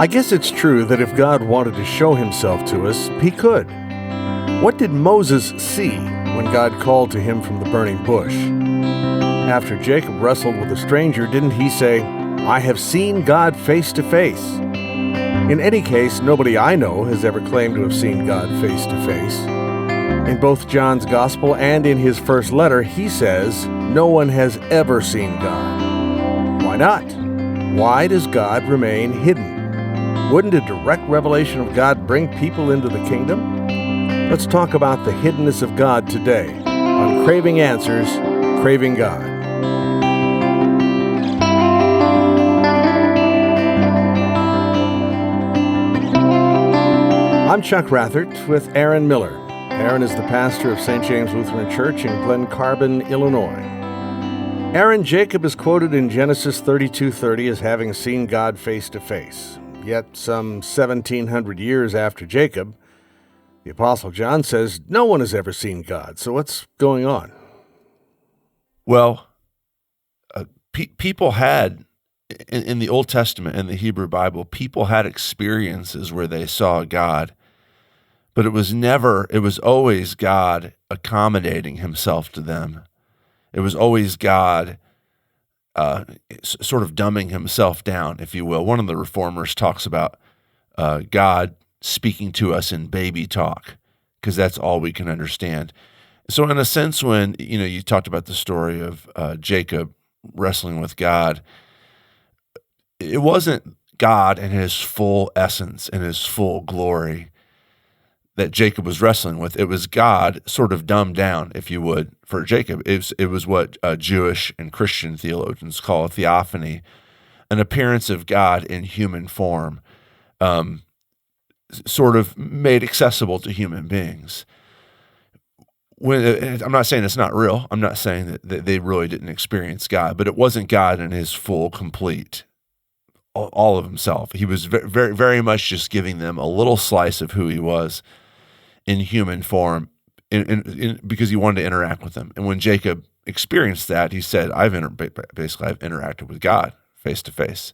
I guess it's true that if God wanted to show himself to us, he could. What did Moses see when God called to him from the burning bush? After Jacob wrestled with a stranger, didn't he say, "I have seen God face to face"? In any case, nobody I know has ever claimed to have seen God face to face. In both John's Gospel and in his first letter, he says, no one has ever seen God. Why not? Why does God remain hidden? Wouldn't a direct revelation of God bring people into the kingdom? Let's talk about the hiddenness of God today on Craving Answers, Craving God. I'm Chuck Rathert with Aaron Miller. Aaron is the pastor of St. James Lutheran Church in Glen Carbon, Illinois. Aaron, Jacob is quoted in Genesis 32:30 as having seen God face to face. Yet some 1,700 years after Jacob, the Apostle John says no one has ever seen God. So what's going on? Well, people had, in the Old Testament and the Hebrew Bible, people had experiences where they saw God, but it was always God accommodating himself to them. It was always God sort of dumbing himself down, if you will. One of the reformers talks about God speaking to us in baby talk, because that's all we can understand. So in a sense, when you talked about the story of Jacob wrestling with God, it wasn't God in his full essence and his full glory that Jacob was wrestling with. It was God sort of dumbed down, if you would, for Jacob. It was what Jewish and Christian theologians call a theophany, an appearance of God in human form, sort of made accessible to human beings. I'm not saying it's not real. I'm not saying that they really didn't experience God, but it wasn't God in his full, complete, all of himself. He was very, very much just giving them a little slice of who he was in human form, because he wanted to interact with them. And when Jacob experienced that, he said, I've interacted with God face to face.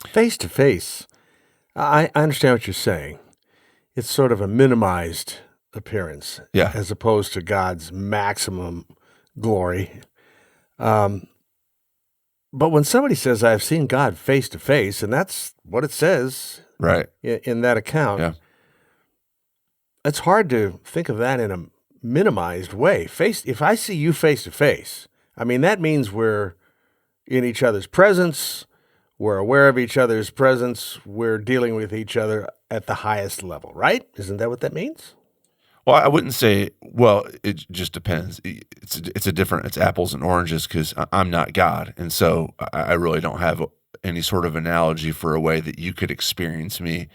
Face to face. I understand what you're saying. It's sort of a minimized appearance, as opposed to God's maximum glory. But when somebody says, I've seen God face to face, and that's what it says right in that account, it's hard to think of that in a minimized way. If I see you face to face, I mean, that means we're in each other's presence, we're aware of each other's presence, we're dealing with each other at the highest level, right? Isn't that what that means? Well, I wouldn't say, it just depends. It's apples and oranges, because I'm not God. And so I really don't have any sort of analogy for a way that you could experience me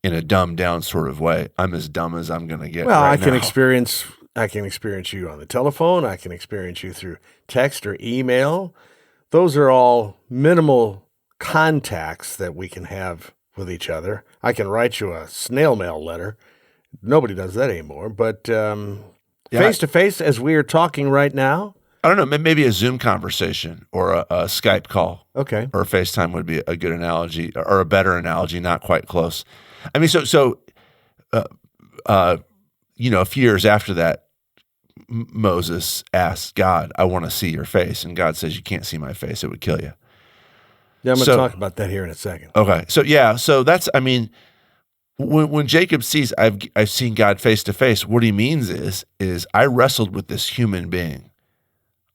in a dumbed down sort of way. I'm as dumb as I'm going to get. Well, right I can now. experience you on the telephone. I can experience you through text or email. Those are all minimal contacts that we can have with each other. I can write you a snail mail letter. Nobody does that anymore. But face to face, as we are talking right now, I don't know, maybe a Zoom conversation or a Skype call. Okay. Or a FaceTime would be a good analogy, or a better analogy, not quite close. I mean, a few years after that, Moses asked God, I want to see your face. And God says, you can't see my face. It would kill you. Yeah, I'm going to talk about that here in a second. Okay. So that's, I mean, when Jacob sees, I've seen God face to face, what he means is I wrestled with this human being.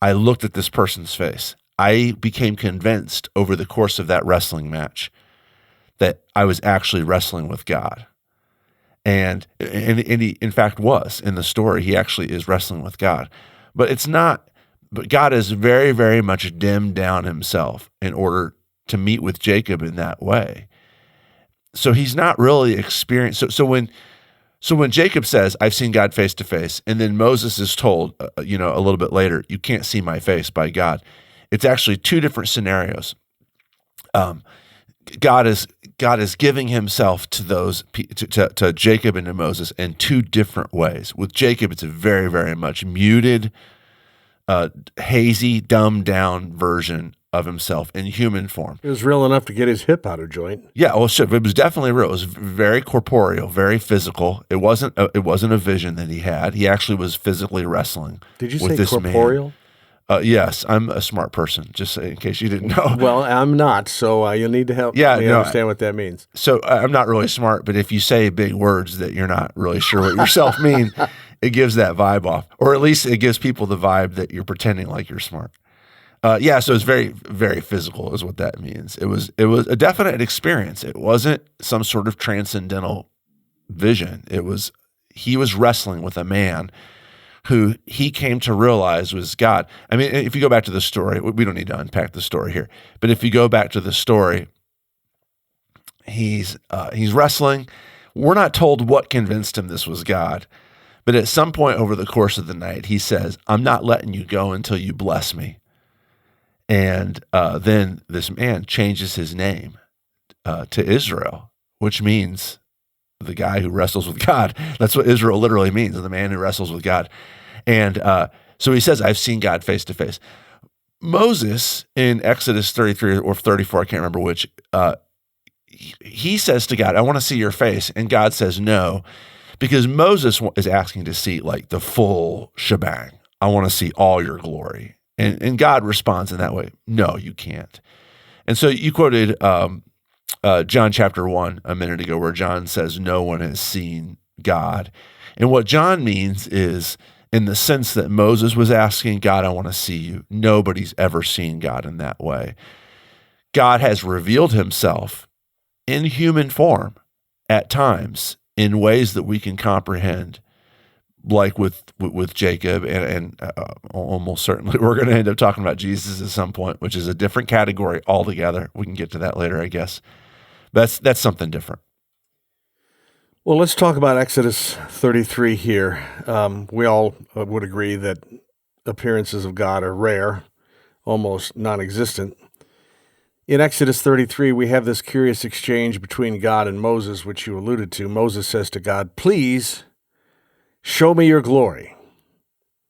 I looked at this person's face. I became convinced over the course of that wrestling match that I was actually wrestling with God. And he, in fact, was in the story. He actually is wrestling with God. But God has very, very much dimmed down himself in order to meet with Jacob in that way. So he's not really experienced. So when Jacob says, I've seen God face to face, and then Moses is told, a little bit later, you can't see my face by God. It's actually two different scenarios. God is giving himself to those to Jacob and to Moses in two different ways. With Jacob, it's a very, very much muted, hazy, dumbed down version of himself in human form. It was real enough to get his hip out of joint. Yeah, well, sure, it was definitely real. It was very corporeal, very physical. It wasn't a vision that he had. He actually was physically wrestling. Did you with say this corporeal? Man. Yes, I'm a smart person, just in case you didn't know. Well, I'm not, so you'll need to help me understand what that means. So I'm not really smart, but if you say big words that you're not really sure what yourself mean, it gives that vibe off. Or at least it gives people the vibe that you're pretending like you're smart. So it's very, very physical is what that means. It was a definite experience. It wasn't some sort of transcendental vision. He was wrestling with a man who he came to realize was God. I mean, if you go back to the story, we don't need to unpack the story here, but if you go back to the story, he's wrestling. We're not told what convinced him this was God, but at some point over the course of the night, he says, "I'm not letting you go until you bless me." And then this man changes his name to Israel, which means the guy who wrestles with God. That's what Israel literally means, the man who wrestles with God. And so he says, I've seen God face to face. Moses in Exodus 33 or 34, I can't remember which, he says to God, I want to see your face. And God says no, because Moses is asking to see like the full shebang. I want to see all your glory. And God responds in that way, no, you can't. And so you quoted John chapter 1 a minute ago, where John says no one has seen God. And what John means is, in the sense that Moses was asking, God, I want to see you. Nobody's ever seen God in that way. God has revealed himself in human form at times in ways that we can comprehend, like with Jacob, and almost certainly we're going to end up talking about Jesus at some point, which is a different category altogether. We can get to that later, I guess. That's something different. Well, let's talk about Exodus 33 here. We all would agree that appearances of God are rare, almost non-existent. In Exodus 33, we have this curious exchange between God and Moses, which you alluded to. Moses says to God, please show me your glory.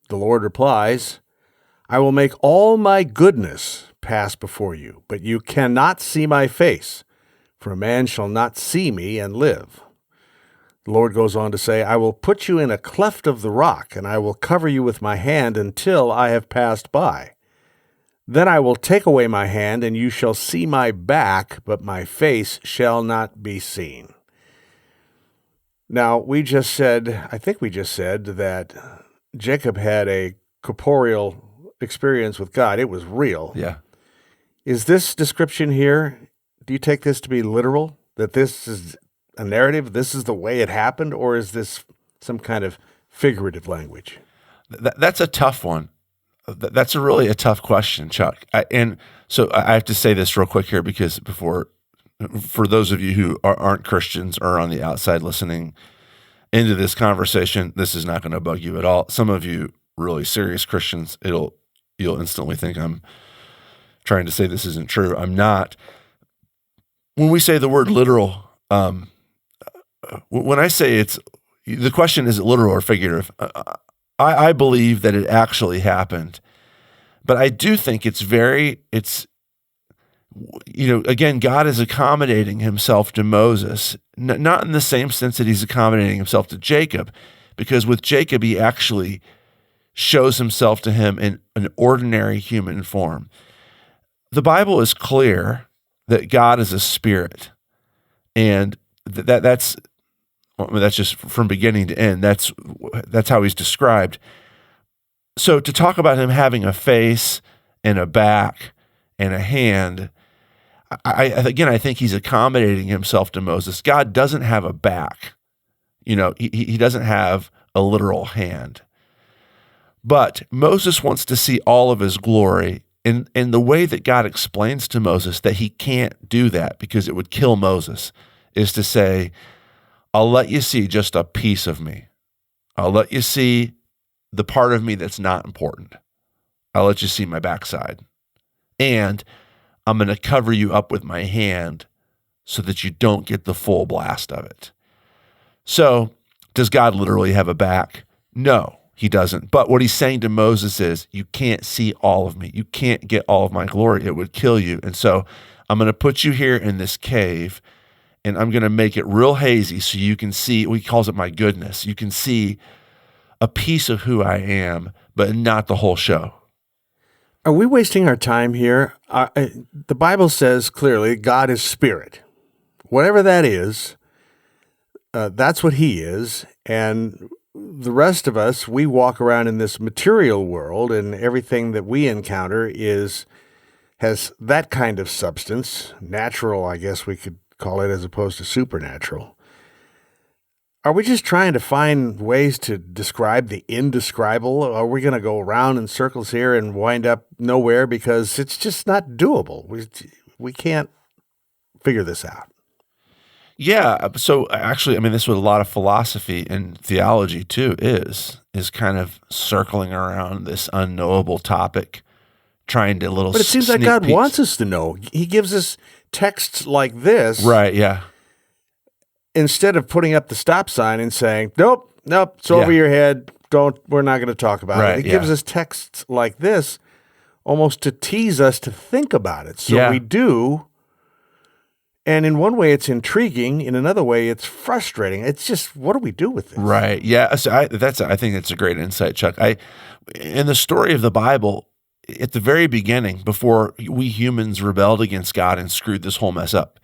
The Lord replies, I will make all my goodness pass before you, but you cannot see my face, for a man shall not see me and live. The Lord goes on to say, I will put you in a cleft of the rock, and I will cover you with my hand until I have passed by. Then I will take away my hand, and you shall see my back, but my face shall not be seen. Now, I think we just said that Jacob had a corporeal experience with God. It was real. Yeah. Is this description here, do you take this to be literal? That this is a narrative, this is the way it happened, or is this some kind of figurative language? That's a tough one. That's really a tough question, Chuck. And so I have to say this real quick here, because for those of you who aren't Christians or on the outside listening into this conversation, this is not going to bug you at all. Some of you really serious Christians, you'll instantly think I'm trying to say this isn't true. I'm not. When we say the word literal, when I say the question is it literal or figurative? I believe that it actually happened, but I do think again, God is accommodating himself to Moses, not in the same sense that he's accommodating himself to Jacob, because with Jacob, he actually shows himself to him in an ordinary human form. The Bible is clear that God is a spirit, and that's just from beginning to end. That's how he's described. So to talk about him having a face and a back and a hand, I think he's accommodating himself to Moses. God doesn't have a back. He doesn't have a literal hand. But Moses wants to see all of his glory. And the way that God explains to Moses that he can't do that because it would kill Moses is to say, I'll let you see just a piece of me. I'll let you see the part of me that's not important. I'll let you see my backside. And I'm going to cover you up with my hand so that you don't get the full blast of it. So, does God literally have a back? No. he doesn't. But what he's saying to Moses is, you can't see all of me. You can't get all of my glory. It would kill you. And so I'm going to put you here in this cave, and I'm going to make it real hazy so you can see, he calls it my goodness. You can see a piece of who I am, but not the whole show. Are we wasting our time here? The Bible says clearly God is spirit. Whatever that is, that's what he is. And the rest of us, we walk around in this material world, and everything that we encounter has that kind of substance, natural, I guess we could call it, as opposed to supernatural. Are we just trying to find ways to describe the indescribable? Are we going to go around in circles here and wind up nowhere because it's just not doable? We can't figure this out. Yeah. So actually, I mean, this is what a lot of philosophy and theology too is kind of circling around this unknowable topic, trying to But it seems like God peeks. wants us to know. He gives us texts like this. Right. Yeah. Instead of putting up the stop sign and saying, nope, it's over your head. We're not going to talk about it. He gives us texts like this almost to tease us to think about it. So we do. And in one way, it's intriguing. In another way, it's frustrating. It's just, what do we do with this? Right. Yeah. So I think that's a great insight, Chuck. In the story of the Bible, at the very beginning, before we humans rebelled against God and screwed this whole mess up,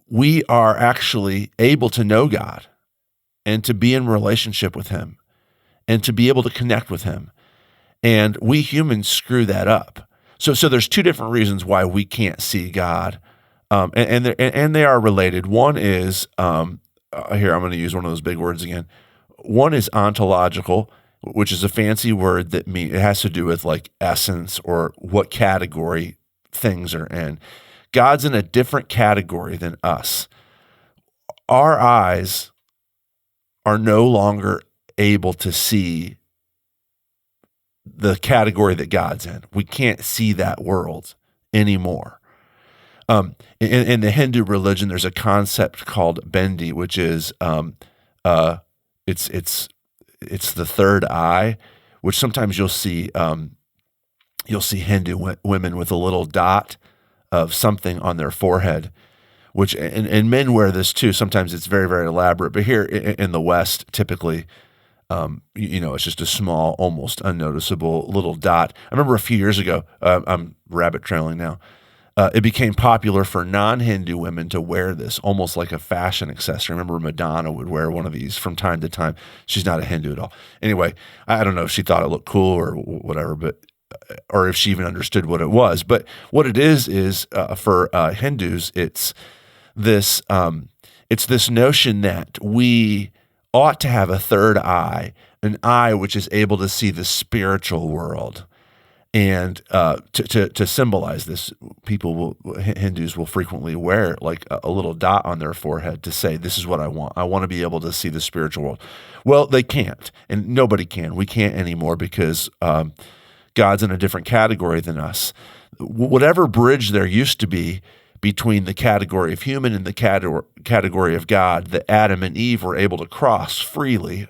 we are actually able to know God and to be in relationship with him and to be able to connect with him. And we humans screw that up. So there's two different reasons why we can't see God. And they are related. One is, here, I'm going to use one of those big words again. One is ontological, which is a fancy word that it has to do with like essence or what category things are in. God's in a different category than us. Our eyes are no longer able to see the category that God's in. We can't see that world anymore. In the Hindu religion, there's a concept called bendi, which is it's the third eye, which sometimes you'll see Hindu women with a little dot of something on their forehead, which and men wear this too. Sometimes it's very, very elaborate, but here in the West, typically, it's just a small, almost unnoticeable little dot. I remember a few years ago, I'm rabbit trailing now. It became popular for non-Hindu women to wear this almost like a fashion accessory. I remember Madonna would wear one of these from time to time. She's not a Hindu at all. Anyway, I don't know if she thought it looked cool or whatever, or if she even understood what it was. But what it is for Hindus, it's this notion that we ought to have a third eye, an eye which is able to see the spiritual world. And to symbolize this, Hindus will frequently wear like a little dot on their forehead to say, this is what I want. I want to be able to see the spiritual world. Well, they can't, and nobody can. We can't anymore because God's in a different category than us. Whatever bridge there used to be between the category of human and the category of God that Adam and Eve were able to cross freely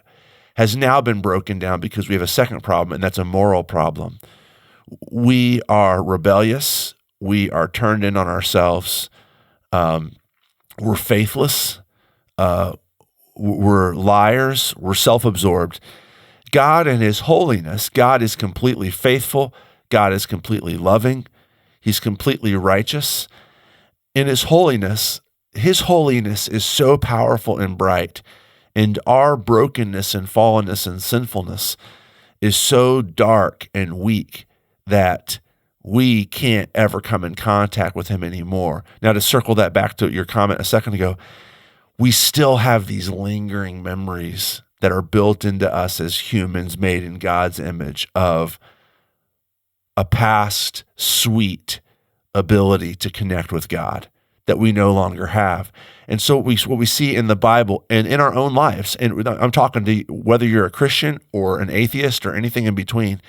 has now been broken down because we have a second problem, and that's a moral problem. We are rebellious. We are turned in on ourselves. We're faithless. We're liars. We're self-absorbed. God in his holiness, God is completely faithful. God is completely loving. He's completely righteous. In his holiness is so powerful and bright, and our brokenness and fallenness and sinfulness is so dark and weak that we can't ever come in contact with him anymore. Now, to circle that back to your comment a second ago, we still have these lingering memories that are built into us as humans made in God's image of a past sweet ability to connect with God that we no longer have. And so what we see in the Bible and in our own lives, and I'm talking to whether you're a Christian or an atheist or anything in between,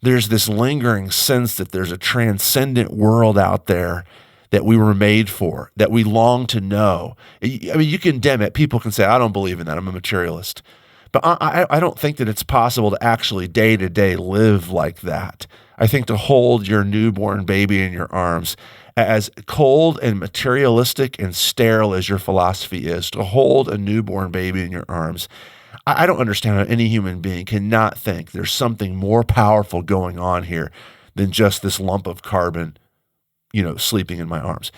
there's this lingering sense that there's a transcendent world out there that we were made for, that we long to know. I mean, you condemn it. People can say, I don't believe in that. I'm a materialist. But I don't think that it's possible to actually day to day live like that. I think to hold your newborn baby in your arms, as cold and materialistic and sterile as your philosophy is, to hold a newborn baby in your arms, I don't understand how any human being cannot think there's something more powerful going on here than just this lump of carbon, sleeping in my arms.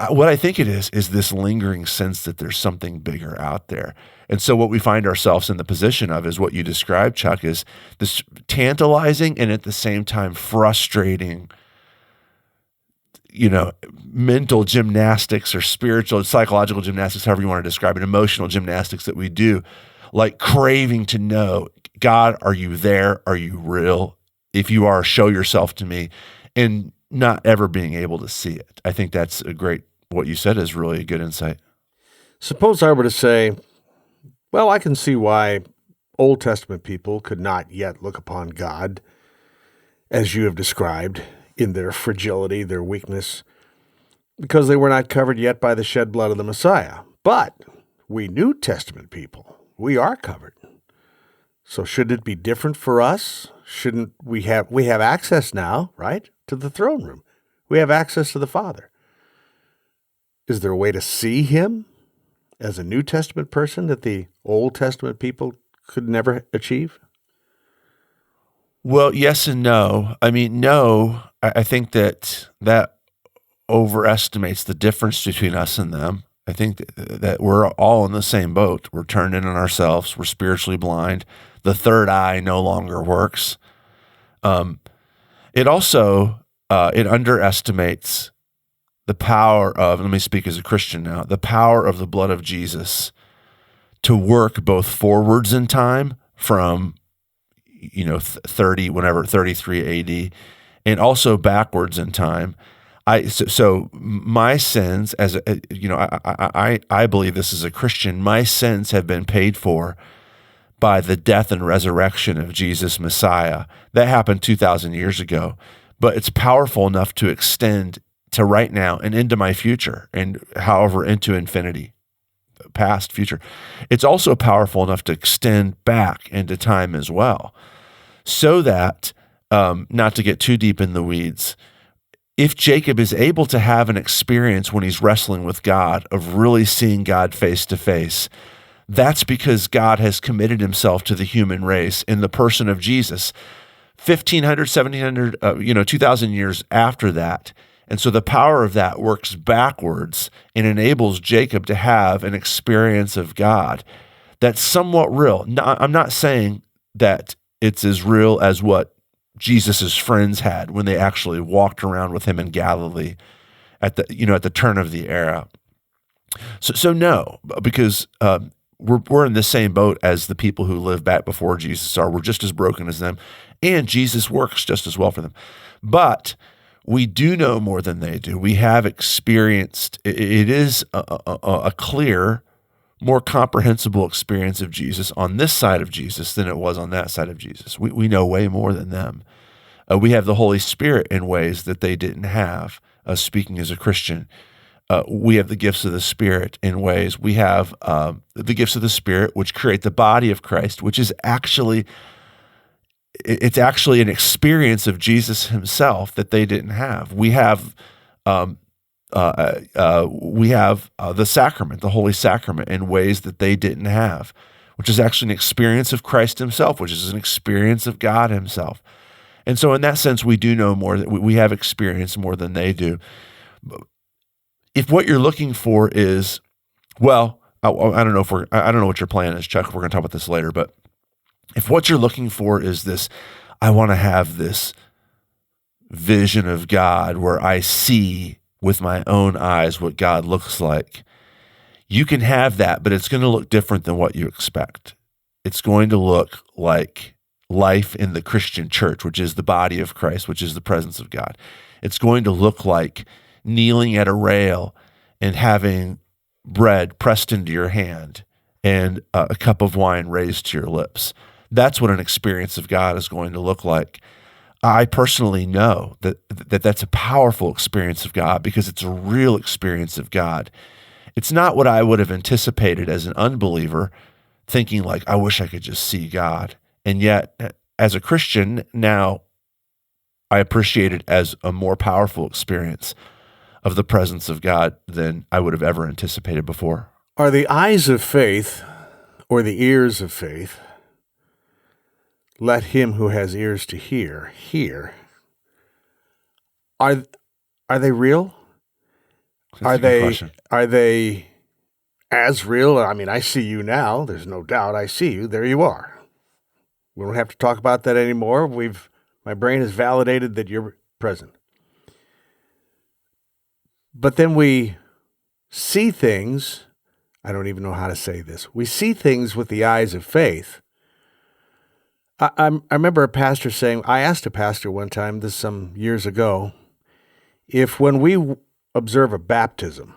What I think it is this lingering sense that there's something bigger out there. And so what we find ourselves in the position of is what you described, Chuck, is this tantalizing and at the same time frustrating, mental gymnastics or spiritual, psychological gymnastics, however you want to describe it, emotional gymnastics that we do, like craving to know, God, are you there? Are you real? If you are, show yourself to me, and not ever being able to see it. I think that's what you said is really a good insight. Suppose I were to say, well, I can see why Old Testament people could not yet look upon God as you have described in their fragility, their weakness, because they were not covered yet by the shed blood of the Messiah. But we New Testament people, we are covered. So should it be different for us? Shouldn't we have access now, right, to the throne room? We have access to the Father. Is there a way to see him as a New Testament person that the Old Testament people could never achieve? Well, yes and no. I mean, no, I think that overestimates the difference between us and them. I think that we're all in the same boat. We're turned in on ourselves. We're spiritually blind. The third eye no longer works. It also, it underestimates the power of, let me speak as a Christian now, the power of the blood of Jesus to work both forwards in time from, 33 AD, and also backwards in time. So my sins, I believe this as a Christian, my sins have been paid for by the death and resurrection of Jesus Messiah. That happened 2,000 years ago, but it's powerful enough to extend to right now and into my future, and however into infinity, past, future. It's also powerful enough to extend back into time as well, so that, not to get too deep in the weeds, if Jacob is able to have an experience when he's wrestling with God of really seeing God face to face, that's because God has committed himself to the human race in the person of Jesus 1,500, 1,700, 2,000 years after that. And so the power of that works backwards and enables Jacob to have an experience of God that's somewhat real. Now, I'm not saying that it's as real as what Jesus's friends had when they actually walked around with him in Galilee at the turn of the era. So no, because we're in the same boat as the people who live back before Jesus are. We're just as broken as them, and Jesus works just as well for them. But we do know more than they do. We have experienced, it is a clear, more comprehensible experience of Jesus on this side of Jesus than it was on that side of Jesus. We know way more than them. We have the Holy Spirit in ways that they didn't have, speaking as a Christian. We have the gifts of the Spirit in ways. We have the gifts of the Spirit, which create the body of Christ, which is actually an experience of Jesus himself that they didn't have. We have the sacrament, the Holy Sacrament, in ways that they didn't have, which is actually an experience of Christ himself, which is an experience of God himself. And so in that sense, we do know more, that we have experienced more than they do. If what you're looking for is, well, I don't know what your plan is, Chuck. We're going to talk about this later, but if what you're looking for is this, I want to have this vision of God where I see with my own eyes what God looks like, you can have that, but it's going to look different than what you expect. It's going to look like life in the Christian church, which is the body of Christ, which is the presence of God. It's going to look like kneeling at a rail and having bread pressed into your hand and a cup of wine raised to your lips. That's what an experience of God is going to look like. I personally know that's a powerful experience of God because it's a real experience of God. It's not what I would have anticipated as an unbeliever thinking like, I wish I could just see God. And yet, as a Christian, now I appreciate it as a more powerful experience of the presence of God than I would have ever anticipated before. Are the eyes of faith or the ears of faith, let him who has ears to hear, hear. Are they real? That's a good question. Are they as real? I mean, I see you now. There's no doubt I see you. There you are. We don't have to talk about that anymore. My brain has validated that you're present. But then we see things. I don't even know how to say this. We see things with the eyes of faith. I remember a pastor saying, I asked a pastor one time, this some years ago, if when we observe a baptism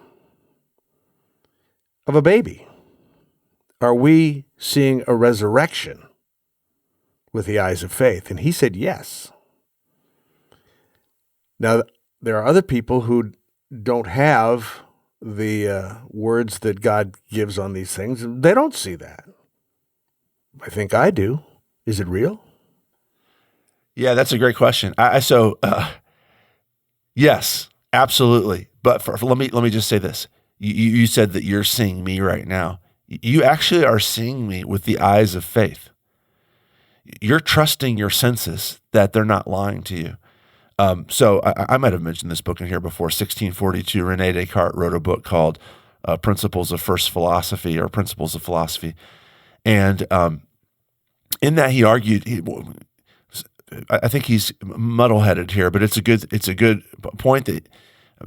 of a baby, are we seeing a resurrection with the eyes of faith? And he said, yes. Now, there are other people who don't have the words that God gives on these things, and they don't see that. I think I do. Is it real? Yeah, that's a great question. Yes, absolutely. But let me just say this. You said that you're seeing me right now. You actually are seeing me with the eyes of faith. You're trusting your senses that they're not lying to you. So I might have mentioned this book in here before. 1642, René Descartes wrote a book called Principles of First Philosophy or Principles of Philosophy. And in that he argued, I think he's muddle-headed here, but it's a good point that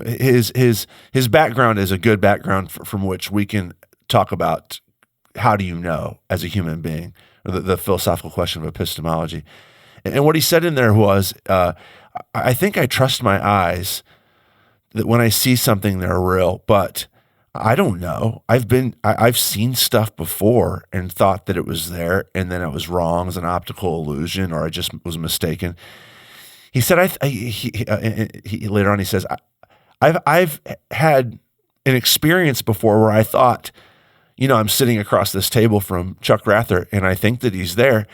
his background is a good background from which we can talk about how do you know as a human being, or the philosophical question of epistemology. And what he said in there was, I think I trust my eyes that when I see something, they're real, but I don't know. I've seen stuff before and thought that it was there, and then it was wrong as an optical illusion, or I just was mistaken. He said, he later on, he says, I've had an experience before where I thought, I'm sitting across this table from Chuck Rather, and I think that he's there,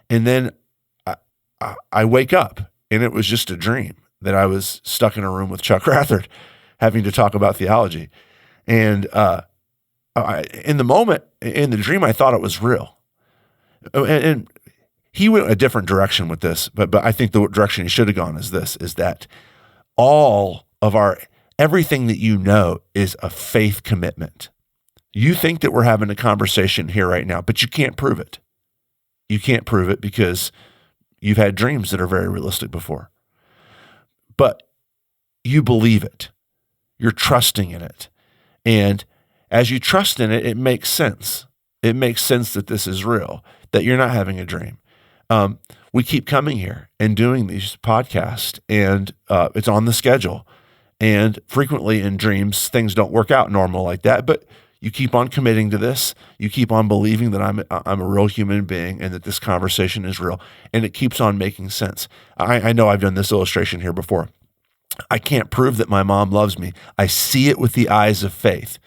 and then I wake up, and it was just a dream that I was stuck in a room with Chuck Rather having to talk about theology. And in the moment, in the dream, I thought it was real. And he went a different direction with this, but I think the direction he should have gone is that all of everything that you know is a faith commitment. You think that we're having a conversation here right now, but you can't prove it. You can't prove it because you've had dreams that are very realistic before. But you believe it. You're trusting in it. And as you trust in it, it makes sense. It makes sense that this is real, that you're not having a dream. We keep coming here and doing these podcasts, and it's on the schedule. And frequently in dreams, things don't work out normal like that, but you keep on committing to this. You keep on believing that I'm a real human being and that this conversation is real, and it keeps on making sense. I know I've done this illustration here before. I can't prove that my mom loves me. I see it with the eyes of faith.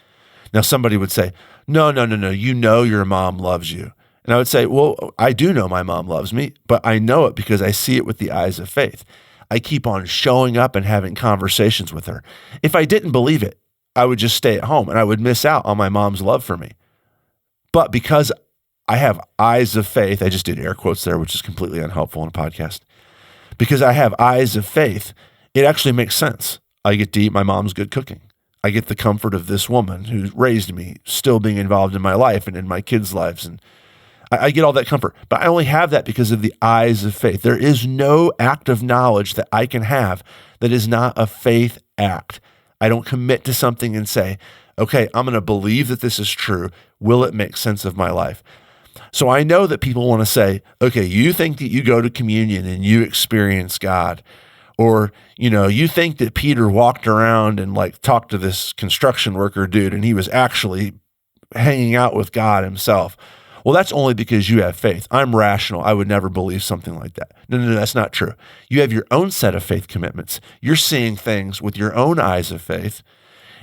Now, somebody would say, no, you know your mom loves you. And I would say, well, I do know my mom loves me, but I know it because I see it with the eyes of faith. I keep on showing up and having conversations with her. If I didn't believe it, I would just stay at home and I would miss out on my mom's love for me. But because I have eyes of faith, I just did air quotes there, which is completely unhelpful in a podcast. Because I have eyes of faith, it actually makes sense. I get to eat my mom's good cooking. I get the comfort of this woman who raised me, still being involved in my life and in my kids' lives. And I get all that comfort. But I only have that because of the eyes of faith. There is no act of knowledge that I can have that is not a faith act. I don't commit to something and say, okay, I'm going to believe that this is true. Will it make sense of my life? So I know that people want to say, okay, you think that you go to communion and you experience God. Or, you think that Peter walked around and talked to this construction worker dude and he was actually hanging out with God himself. Well, that's only because you have faith. I'm rational. I would never believe something like that. No, that's not true. You have your own set of faith commitments. You're seeing things with your own eyes of faith.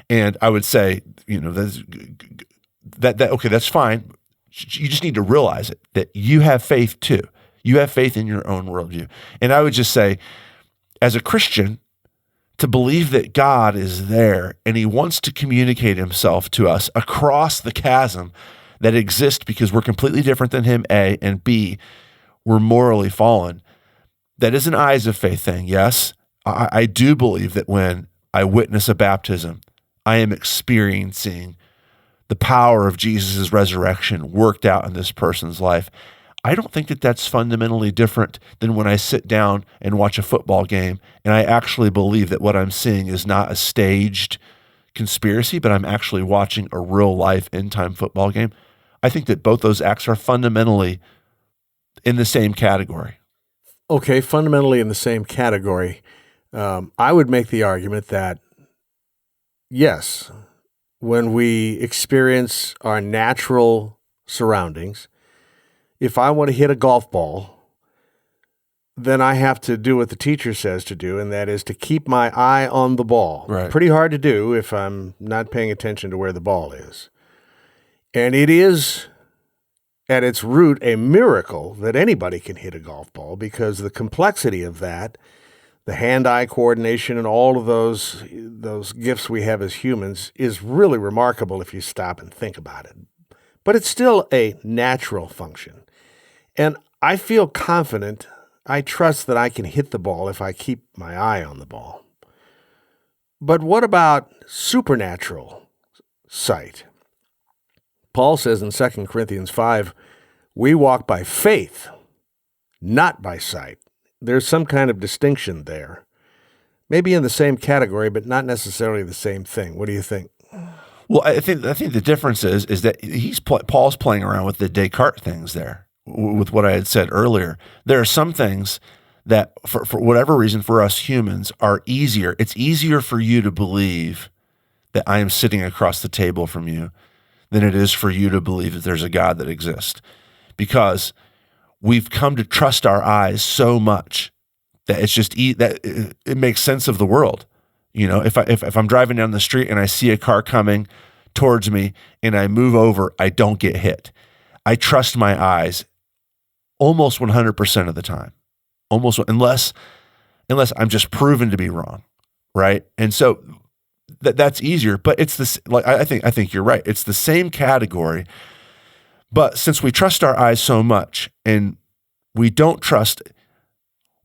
And I would say, okay, that's fine. You just need to realize it, that you have faith too. You have faith in your own worldview. And I would just say, as a Christian, to believe that God is there and he wants to communicate himself to us across the chasm that exists because we're completely different than him, A, and B, we're morally fallen. That is an eyes of faith thing, yes. I do believe that when I witness a baptism, I am experiencing the power of Jesus' resurrection worked out in this person's life. I don't think that that's fundamentally different than when I sit down and watch a football game and I actually believe that what I'm seeing is not a staged conspiracy, but I'm actually watching a real life end-time football game. I think that both those acts are fundamentally in the same category. Okay, fundamentally in the same category. I would make the argument that, yes, when we experience our natural surroundings, if I want to hit a golf ball, then I have to do what the teacher says to do, and that is to keep my eye on the ball. Right. Pretty hard to do if I'm not paying attention to where the ball is. And it is, at its root, a miracle that anybody can hit a golf ball, because the complexity of that, the hand-eye coordination and all of those gifts we have as humans is really remarkable if you stop and think about it. But it's still a natural function. And I feel confident, I trust that I can hit the ball if I keep my eye on the ball. But what about supernatural sight? Paul says in 2 Corinthians 5, we walk by faith, not by sight. There's some kind of distinction there. Maybe in the same category, but not necessarily the same thing. What do you think? Well, I think the difference is that Paul's playing around with the Descartes things there, with what I had said earlier. There are some things that, for whatever reason, for us humans, are easier. It's easier for you to believe that I am sitting across the table from you than it is for you to believe that there's a God that exists, because we've come to trust our eyes so much that it's just that it makes sense of the world. You know, if I'm driving down the street and I see a car coming towards me and I move over, I don't get hit. I trust my eyes almost 100% of the time, almost, unless I'm just proven to be wrong, right? And so that's easier. But it's this. Like I think you're right. It's the same category, but since we trust our eyes so much and we don't trust.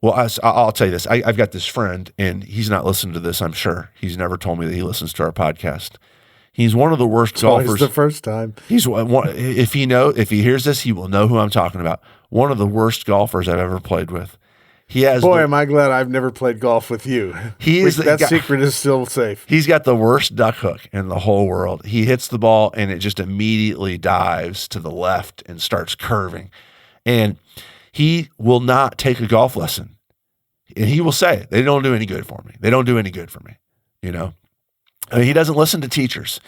Well, I'll tell you this. I've got this friend, and he's not listening to this, I'm sure. He's never told me that he listens to our podcast. He's one of the worst golfers. It's the first time. He's one. If he hears this, he will know who I'm talking about. One of the worst golfers I've ever played with. He has. Boy, am I glad I've never played golf with you. That secret is still safe. He's got the worst duck hook in the whole world. He hits the ball, and it just immediately dives to the left and starts curving. And he will not take a golf lesson. And he will say, they don't do any good for me. They don't do any good for me. You know, I mean, he doesn't listen to teachers.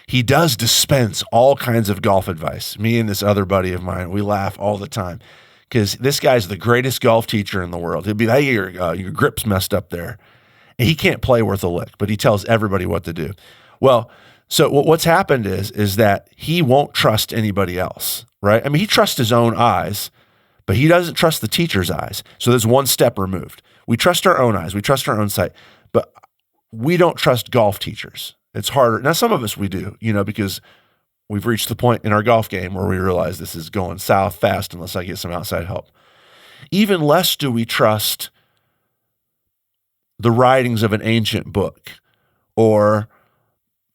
He does dispense all kinds of golf advice. Me and this other buddy of mine, we laugh all the time because this guy's the greatest golf teacher in the world. He'll be like, hey, your grip's messed up there. And he can't play worth a lick, but he tells everybody what to do. Well, so what's happened is that he won't trust anybody else, right? I mean, he trusts his own eyes, but he doesn't trust the teacher's eyes. So there's one step removed. We trust our own eyes. We trust our own sight, but we don't trust golf teachers. It's harder. Now, some of us we do, you know, because we've reached the point in our golf game where we realize this is going south fast unless I get some outside help. Even less do we trust the writings of an ancient book or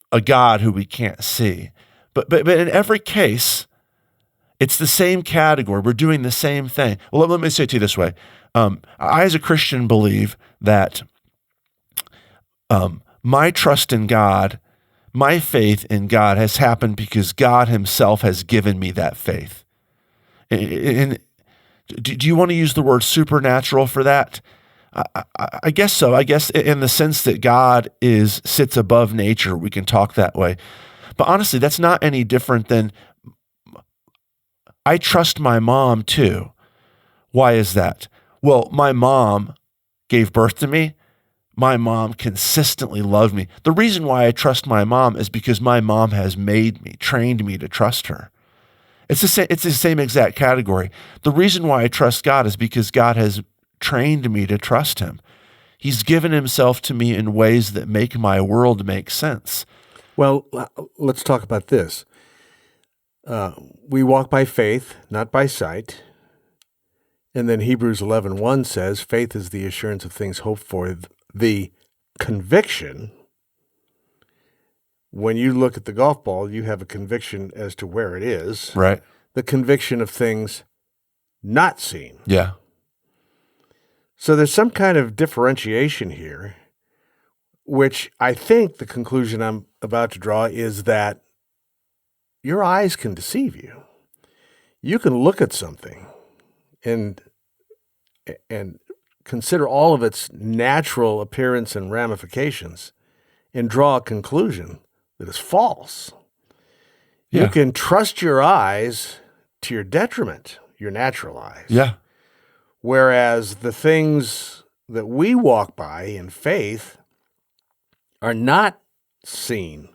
a God who we can't see. But in every case, it's the same category. We're doing the same thing. Well, let me say it to you this way. I, as a Christian, believe that my trust in God, my faith in God has happened because God himself has given me that faith. And do you want to use the word supernatural for that? I guess so. I guess in the sense that God sits above nature, we can talk that way. But honestly, that's not any different than I trust my mom too. Why is that? Well, my mom gave birth to me. My mom consistently loved me. The reason why I trust my mom is because my mom has made me, trained me to trust her. It's the same exact category. The reason why I trust God is because God has trained me to trust him. He's given himself to me in ways that make my world make sense. Well, let's talk about this. We walk by faith, not by sight. And then Hebrews 11:1 says, faith is the assurance of things hoped for, the conviction. When you look at the golf ball, you have a conviction as to where it is. Right. The conviction of things not seen. Yeah. So there's some kind of differentiation here, which I think the conclusion I'm about to draw is that your eyes can deceive you. You can look at something and consider all of its natural appearance and ramifications and draw a conclusion that is false. Yeah. You can trust your eyes to your detriment, your natural eyes. Yeah. Whereas the things that we walk by in faith are not seen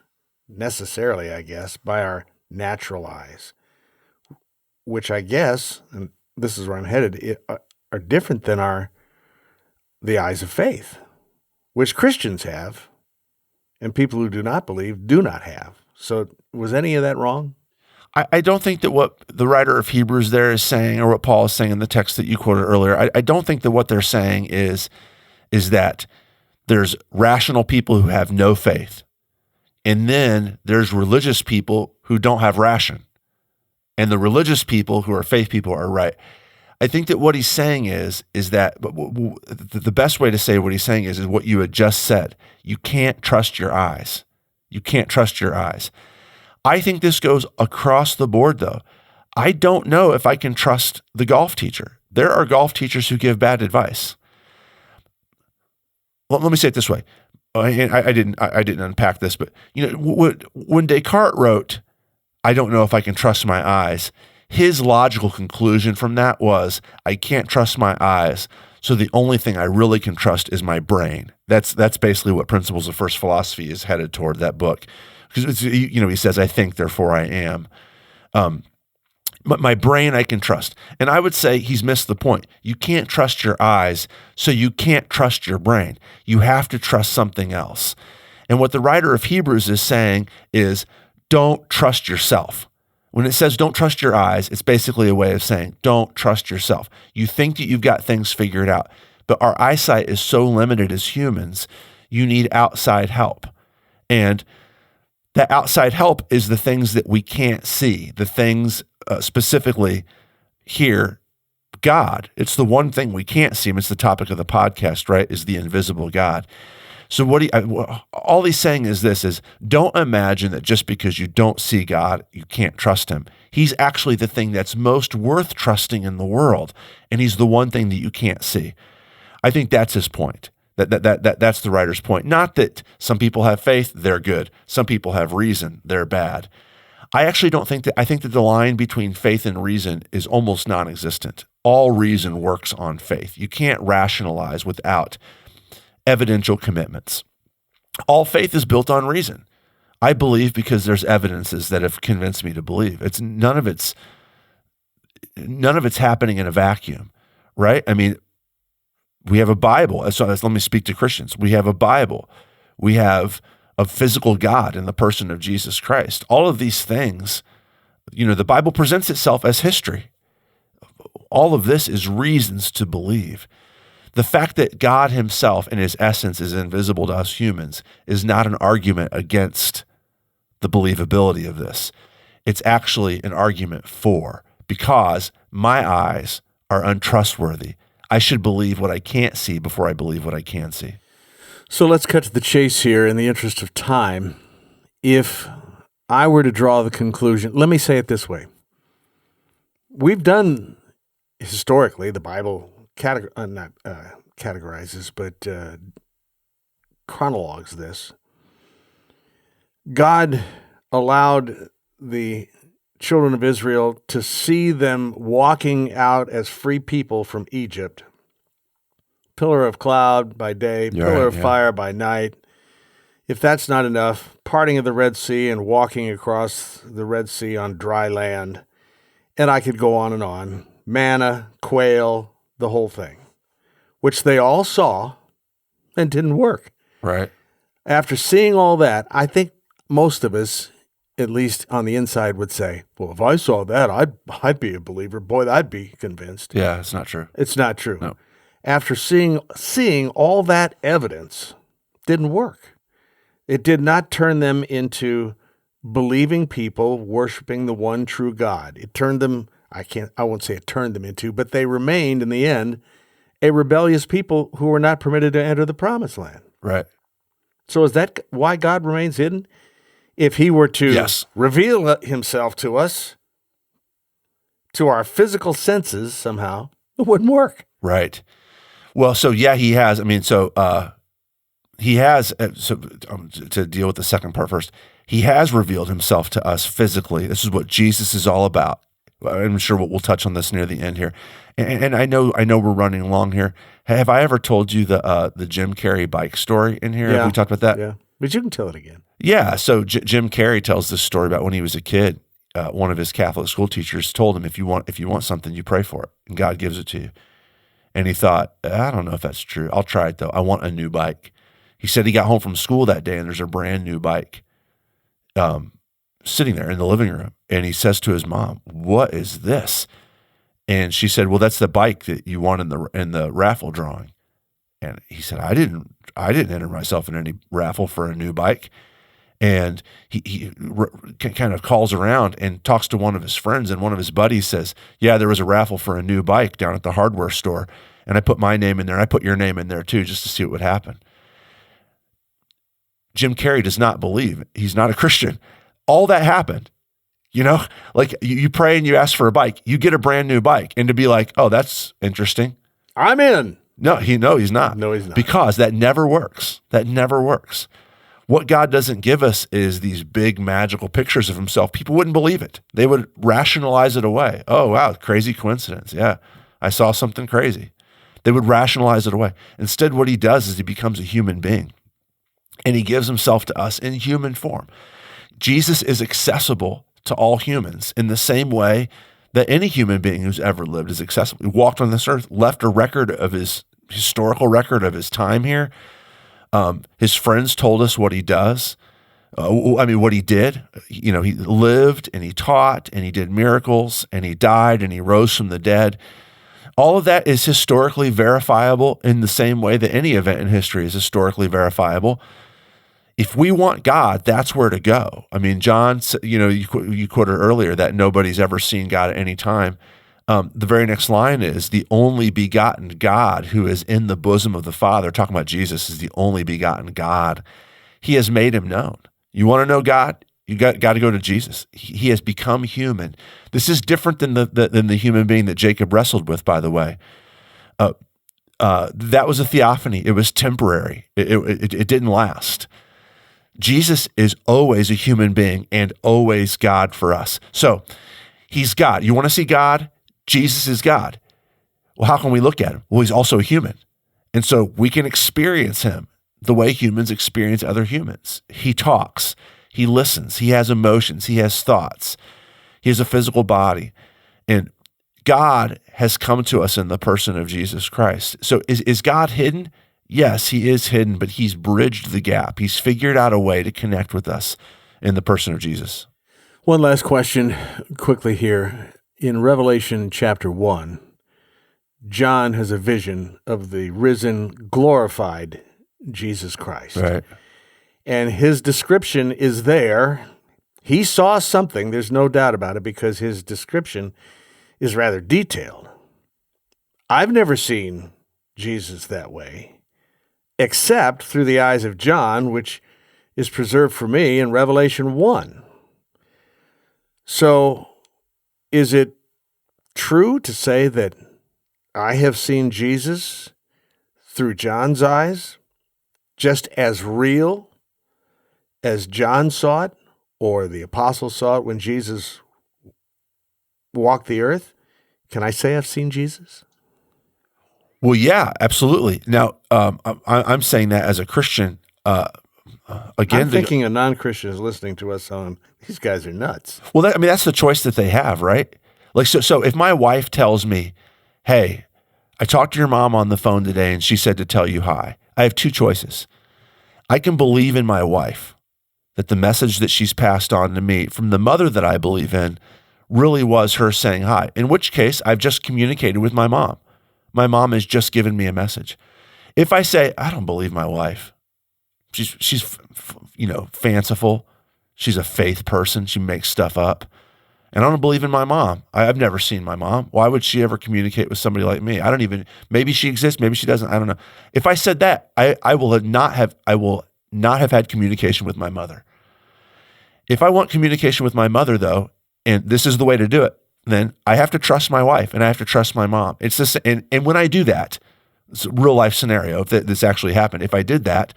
necessarily, I guess, by our natural eyes, which I guess, and this is where I'm headed, are different than the eyes of faith, which Christians have, and people who do not believe do not have. So was any of that wrong? I don't think that what the writer of Hebrews there is saying, or what Paul is saying in the text that you quoted earlier, I don't think that what they're saying is that there's rational people who have no faith, and then there's religious people who don't have ration, and the religious people who are faith people are right. I think that what he's saying is that the best way to say what he's saying is what you had just said. You can't trust your eyes. You can't trust your eyes. I think this goes across the board, though. I don't know if I can trust the golf teacher. There are golf teachers who give bad advice. Well, let me say it this way. I didn't unpack this, but when Descartes wrote, "I don't know if I can trust my eyes," his logical conclusion from that was, I can't trust my eyes, so the only thing I really can trust is my brain. That's basically what Principles of First Philosophy is headed toward, that book. Because he says, I think, therefore I am. But my brain I can trust. And I would say he's missed the point. You can't trust your eyes, so you can't trust your brain. You have to trust something else. And what the writer of Hebrews is saying is, don't trust yourself. When it says don't trust your eyes, it's basically a way of saying don't trust yourself. You think that you've got things figured out, but our eyesight is so limited as humans, you need outside help. And that outside help is the things that we can't see, the things specifically here, God. It's the one thing we can't see. It's the topic of the podcast, right, is the invisible God. So all he's saying is this, is don't imagine that just because you don't see God, you can't trust him. He's actually the thing that's most worth trusting in the world, and he's the one thing that you can't see. I think that's his point. That's the writer's point. Not that some people have faith, they're good. Some people have reason, they're bad. I actually don't think that, I think that the line between faith and reason is almost non-existent. All reason works on faith. You can't rationalize without evidential commitments. All faith is built on reason. I believe because there's evidences that have convinced me to believe. It's none of it's happening in a vacuum, right? I mean, we have a Bible. So let me speak to Christians. We have a Bible. We have a physical God in the person of Jesus Christ. All of these things, the Bible presents itself as history. All of this is reasons to believe. The fact that God himself in his essence is invisible to us humans is not an argument against the believability of this. It's actually an argument for, because my eyes are untrustworthy. I should believe what I can't see before I believe what I can see. So let's cut to the chase here in the interest of time. If I were to draw the conclusion, let me say it this way. We've done, historically, the Bible categorizes, but chronologues this. God allowed the children of Israel to see them walking out as free people from Egypt. Pillar of cloud by day, pillar of fire by night. If that's not enough, parting of the Red Sea and walking across the Red Sea on dry land. And I could go on. Manna, quail, the whole thing, which they all saw and didn't work. Right. After seeing all that, I think most of us, at least on the inside, would say, well, if I saw that, I'd be a believer. Boy, I'd be convinced. Yeah, it's not true. It's not true. No. After seeing all that evidence, didn't work. It did not turn them into believing people worshiping the one true God. It turned them, I won't say it turned them into, but they remained in the end a rebellious people who were not permitted to enter the promised land. Right. So is that why God remains hidden? If he were to reveal himself to us, to our physical senses somehow, it wouldn't work. Right. Well, so yeah, he has. I mean, he has, to deal with the second part first, he has revealed himself to us physically. This is what Jesus is all about. I'm sure we'll touch on this near the end here. And I know we're running along here. Have I ever told you the Jim Carrey bike story in here? Yeah. Have we talked about that? Yeah, but you can tell it again. Yeah, so Jim Carrey tells this story about when he was a kid. One of his Catholic school teachers told him, if you want something, you pray for it, and God gives it to you. And he thought, I don't know if that's true. I'll try it though. I want a new bike. He said he got home from school that day and there's a brand new bike sitting there in the living room. And he says to his mom, "What is this?" And she said, "Well, that's the bike that you won in the raffle drawing." And he said, I didn't enter myself in any raffle for a new bike. And he kind of calls around and talks to one of his friends, and one of his buddies says, "Yeah, there was a raffle for a new bike down at the hardware store, and I put my name in there. I put your name in there too, just to see what would happen." Jim Carrey does not believe. He's not a Christian. All that happened. Like you pray and you ask for a bike, you get a brand new bike, and to be like, "Oh, that's interesting. I'm in." No, he's not. No, he's not. Because that never works. That never works. What God doesn't give us is these big magical pictures of himself. People wouldn't believe it. They would rationalize it away. "Oh, wow, crazy coincidence. Yeah, I saw something crazy." They would rationalize it away. Instead, what he does is he becomes a human being, and he gives himself to us in human form. Jesus is accessible to all humans in the same way that any human being who's ever lived is accessible. He walked on this earth, left a record of his historical record of his time here. His friends told us what he does. What he did. He lived and he taught and he did miracles and he died and he rose from the dead. All of that is historically verifiable in the same way that any event in history is historically verifiable. If we want God, that's where to go. I mean, John, you quoted earlier that nobody's ever seen God at any time. The very next line is the only begotten God who is in the bosom of the Father. Talking about Jesus is the only begotten God. He has made him known. You want to know God? You got to go to Jesus. He has become human. This is different than the human being that Jacob wrestled with, by the way. That was a theophany. It was temporary. It didn't last. Jesus is always a human being and always God for us. So he's God. You want to see God? Jesus is God. Well, how can we look at him? Well, he's also a human. And so we can experience him the way humans experience other humans. He talks, he listens, he has emotions, he has thoughts, he has a physical body. And God has come to us in the person of Jesus Christ. So is God hidden? Yes, he is hidden, but he's bridged the gap. He's figured out a way to connect with us in the person of Jesus. One last question quickly here. In Revelation chapter 1, John has a vision of the risen, glorified Jesus Christ. Right. And his description is there. He saw something, there's no doubt about it, because his description is rather detailed. I've never seen Jesus that way, except through the eyes of John, which is preserved for me in Revelation 1. So, is it true to say that I have seen Jesus through John's eyes, just as real as John saw it, or the apostles saw it when Jesus walked the earth? Can I say I've seen Jesus? Well, yeah, absolutely. Now, I'm saying that as a Christian. Again, I'm thinking a non-Christian is listening to us on, these guys are nuts. Well, that's the choice that they have, right? Like, so if my wife tells me, hey, I talked to your mom on the phone today and she said to tell you hi, I have two choices. I can believe in my wife, that the message that she's passed on to me from the mother that I believe in really was her saying hi, in which case I've just communicated with my mom. My mom has just given me a message. If I say, I don't believe my wife, she's fanciful, she's a faith person, she makes stuff up, and I don't believe in my mom. I've never seen my mom. Why would she ever communicate with somebody like me? Maybe she exists, maybe she doesn't, I don't know. If I said that, I will not have had communication with my mother. If I want communication with my mother, though, and this is the way to do it, then I have to trust my wife and I have to trust my mom. It's this, and when I do that, it's a real life scenario. If this actually happened, if I did that,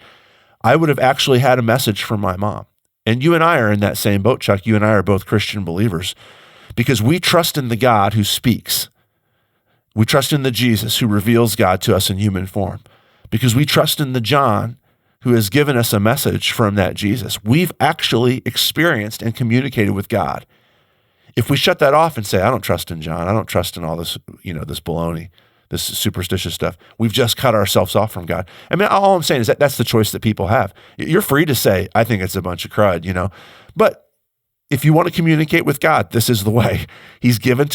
I would have actually had a message from my mom. And you and I are in that same boat, Chuck. You and I are both Christian believers because we trust in the God who speaks. We trust in the Jesus who reveals God to us in human form because we trust in the John who has given us a message from that Jesus. We've actually experienced and communicated with God. If we shut that off and say, I don't trust in John, I don't trust in all this, this baloney, this superstitious stuff, we've just cut ourselves off from God. I mean, all I'm saying is that's the choice that people have. You're free to say, I think it's a bunch of crud, but if you want to communicate with God, this is the way. He's given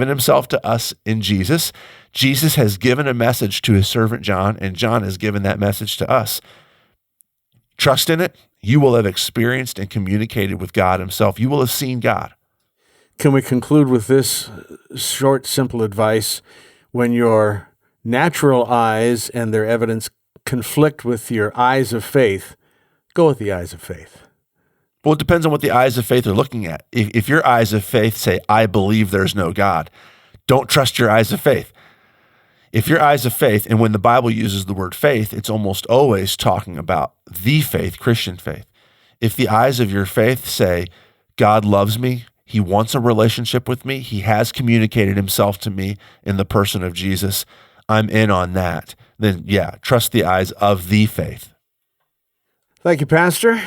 himself to us in Jesus. Jesus has given a message to his servant John, and John has given that message to us. Trust in it. You will have experienced and communicated with God himself. You will have seen God. Can we conclude with this short, simple advice? When your natural eyes and their evidence conflict with your eyes of faith, go with the eyes of faith. Well, it depends on what the eyes of faith are looking at. If your eyes of faith say, I believe there's no God, don't trust your eyes of faith. If your eyes of faith, and when the Bible uses the word faith, it's almost always talking about the faith, Christian faith. If the eyes of your faith say, God loves me, he wants a relationship with me, he has communicated himself to me in the person of Jesus, I'm in on that, then yeah, trust the eyes of the faith. Thank you, Pastor.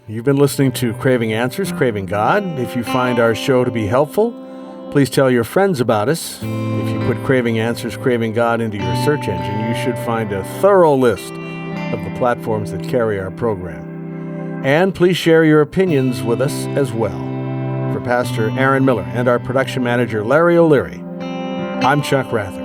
You've been listening to Craving Answers, Craving God. If you find our show to be helpful, please tell your friends about us. If you put Craving Answers, Craving God into your search engine, you should find a thorough list of the platforms that carry our program. And please share your opinions with us as well. For Pastor Aaron Miller and our production manager, Larry O'Leary, I'm Chuck Rather.